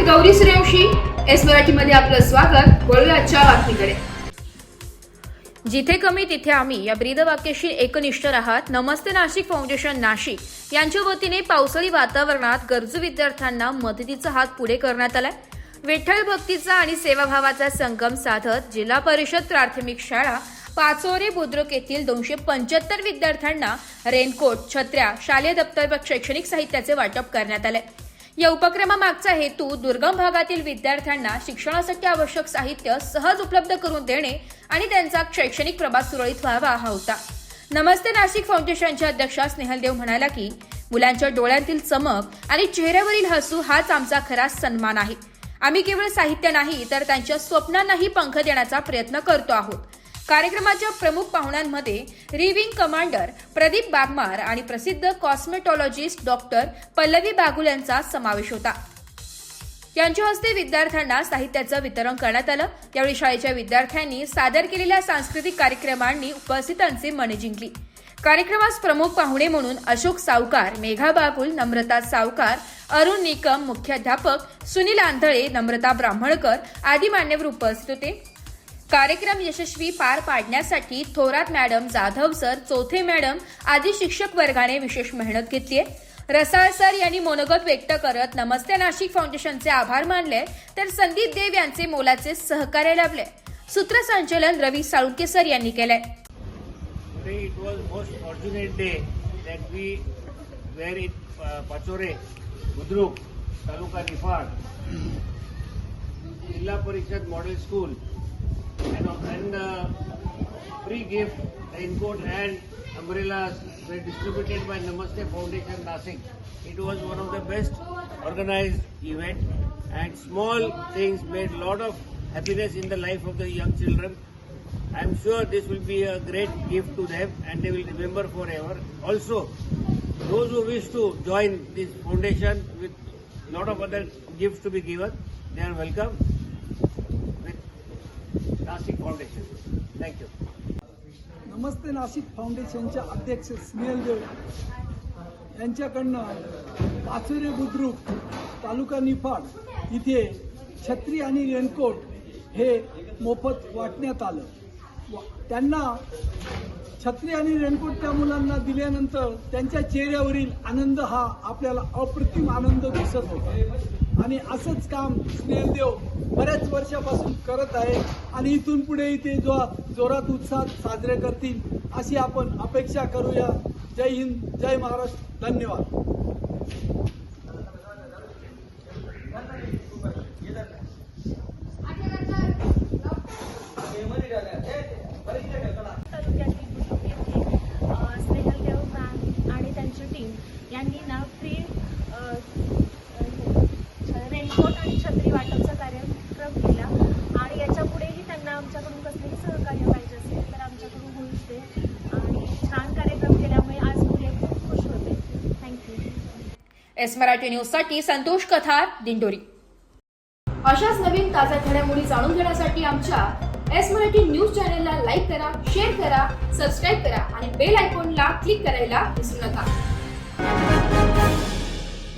Gauri Suryavanshi, S मराठीमध्ये आपलं स्वागत। वळूया आजच्या बातमीकडे। जिथे कमी तिथे आम्ही या ब्रीदवाक्याशी एकनिष्ठ राहत नमस्ते नाशिक फाउंडेशन नाशिक यांच्या वतीने पावसाळी वातावरणात गरजू विद्यार्थ्यांना मदतीचा हात पुढे करण्यात आलाय। विठ्ठल भक्तीचा आणि सेवाभावाचा संगम साधत जिल्हा परिषद प्राथमिक शाळा पाचोरे बुद्रुक येथील 275 विद्यार्थ्यांना रेनकोट, छत्र्या, शालेय दप्तर व शैक्षणिक साहित्याचे वाटप करण्यात आले। या उपक्रमामागचा हेतू दुर्गम भागातील विद्यार्थ्यांना शिक्षणासाठी आवश्यक साहित्य सहज उपलब्ध करून देणे आणि त्यांचा शैक्षणिक प्रवास सुरळीत व्हावा हा होता। नमस्ते नाशिक फाउंडेशनच्या अध्यक्षा स्नेहल देव म्हणाल्या की मुलांच्या डोळ्यांतील चमक आणि चेहऱ्यावरील हसू हाच आमचा खरा सन्मान आहे। आम्ही केवळ साहित्य नाही तर त्यांच्या स्वप्नांनाही पंख देण्याचा प्रयत्न करतो आहोत। कार्यक्रमाच्या प्रमुख पाहुण्यांमध्ये रिव्हिंग कमांडर प्रदीप बागमार आणि प्रसिद्ध कॉस्मेटॉलॉजिस्ट डॉक्टर पल्लवी बागुल यांचा समावेश होता। यांच्या हस्ते विद्यार्थ्यांना साहित्याचं वितरण करण्यात आलं। यावेळी शाळेच्या विद्यार्थ्यांनी सादर केलेल्या सांस्कृतिक कार्यक्रमांनी उपस्थितांची मने जिंकली। कार्यक्रमास प्रमुख पाहुणे म्हणून अशोक सावकार, मेघा बागुल, नम्रता सावकार, अरुण निकम, मुख्याध्यापक सुनील आंधळे, नम्रता ब्राह्मणकर आदी मान्यवर उपस्थित होते। कार्यक्रम यशस्वी पार पाडण्यासाठी थोरात मॅडम, जाधव सर, चौथे मॅडम आदी शिक्षक वर्गाने विशेष मेहनत घेतली आहे। रसाळ सर यांनी मनोगत व्यक्त करत नमस्ते नाशिक फाउंडेशनचे आभार मानले तर संदीप देव यांचे मोलाचे सहकार्य लाभले। सूत्रसंचालन रवी साळुंके सर यांनी केले। Today it was most fortunate day that we were in Pachore, Budruk, Taluka Nifad, Jilla Parishad Model School, and free gift, raincoat and umbrellas were distributed by Namaste Foundation Nasik. It was one of the best organized event and small things made a lot of happiness in the life of the young children. I am sure this will be a great gift to them and they will remember forever. Also, those who wish to join this foundation with a lot of other gifts to be given, they are welcome with Nasik Foundation. Thank you. नमस्ते नाशिक फाउंडेशनच्या अध्यक्ष स्नेहल देव यांच्याकडनं पाचोरे बुद्रुक तालुका निफाड इथे छत्री आणि raincoat हे मोफत वाटण्यात आलं। त्यांना छत्री आणि रेनकोट त्या मुलांना दिल्यानंतर त्यांच्या चेहऱ्यावरील आनंद हा आपल्याला अप्रतिम आनंद दिसत होता आणि असंच काम स्नेहलदेव बऱ्याच वर्षापासून करत आहे आणि इथून पुढे ते जोरात उत्साहात साजरे करतील अशी आपण अपेक्षा करूया। जय हिंद, जय महाराष्ट्र, धन्यवाद। स्नेहल देव मॅम आणि त्यांची टीम यांनी ना फ्री रेनकोट आणि छत्री वाटपचा कार्यक्रम केला आणि याच्या पुढेही त्यांना आमच्याकडून कसलेही सहकार्य पाहिजे असेल तर आमच्याकडून होईल ते आणि छान कार्यक्रम केल्यामुळे आज मुले खूप खुश होते। थँक्यू। एस मराठी न्यूज साठी संतोष कथार, दिंडोरी। अशाच नवीन ताज्या घडामोडी जाणून घेण्यासाठी आमच्या एस मराठी न्यूज चॅनलला लाईक करा, शेअर करा, सबस्क्राईब करा आणि बेल आयकॉनला क्लिक करायला विसरू नका।